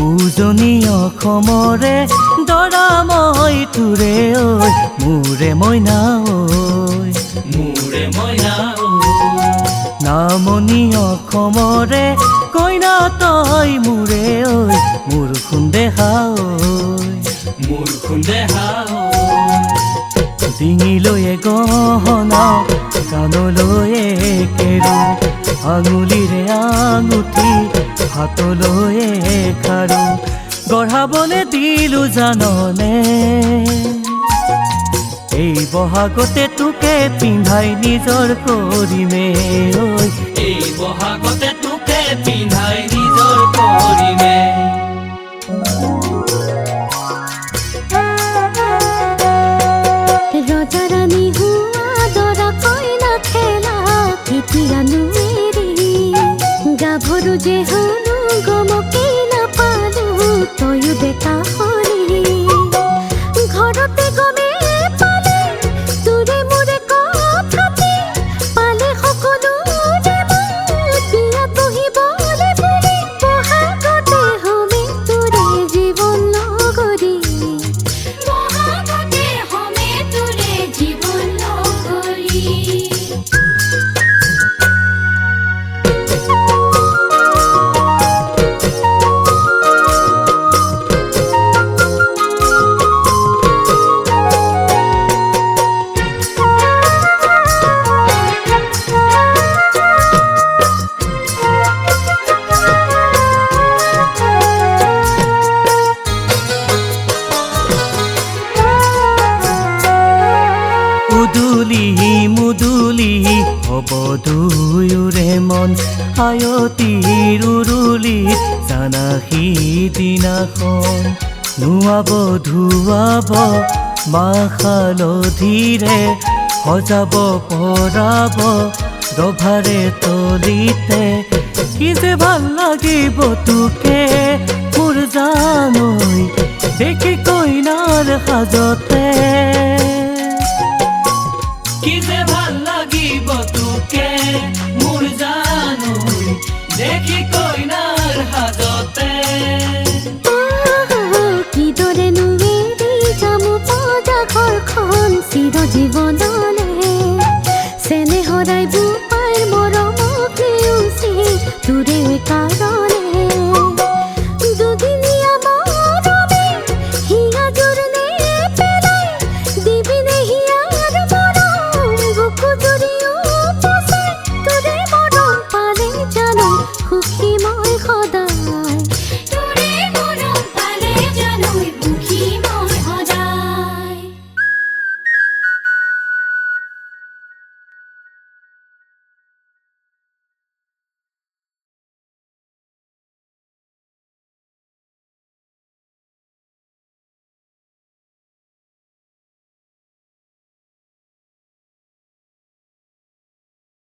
উজনি অসমৰে দৰা মই তোৰে ঐ মোৰে মইনা ঐ মোৰে মইনা ঐ নামনি অসমৰে কইনা তই মোৰে ঐ মোৰ খুন্দেহা ঐ মোৰ খুন্দেহা ডিঙিলৈয়ে গহনা কাণলৈয়ে কেৰু আঙুলিৰে আঙুঠি হাতলৈয়ে খাৰু গঢ়াবলে দিলো জাননে এই বহাগতে তোকে পিন্ধাই নিজৰ কৰিমে ঐ এই বহাগতে তোকে পিন্ধাই নিজৰ কৰিমে ৰজা ৰাণী হোৱা দৰা কইনা খেলা কেতিয়া নুৱেৰি গাভৰু যে হলো গমকে নাপালো তয়ো ডেকা হলি ঘৰতে গমে পালে তোৰে মোৰে কথাতে পালে সকলোৰে বিয়া বহিবলে বুলি বহাগতে হমে তোৰে জীৱন লগৰী বহাগতে হমে তোৰে জীৱন লগৰী উদুলি মুদুলি হব দুয়োৰে মন আয়তীৰ উৰুলিত জানা সিদিনাখন নুৱাব ধুৱাব মাখালধিৰে সজাব পৰাব ৰভাৰে তলিতে কি যে ভাল লাগিব তোকে মোৰ জানৈ দেখি কইনাৰ সাজতে কি যে ভাল লাগিব তোকে মোৰ জানৈ দেখি কইনাৰ সাজতে কিদৰে নুৱেৰি যামো পজা ঘৰখন চিৰ জীৱনলে চেনে হৰাই বোপাৰ মৰমক নেওচি তোৰে কাৰণে দুদিনীয়া মৰমে হিয়াজোৰ নেপেলাই দিবিনে হিয়াৰ মৰম বুকু জুৰিও পচাই তোৰে মৰম পালে জানো সুখী মই সদায়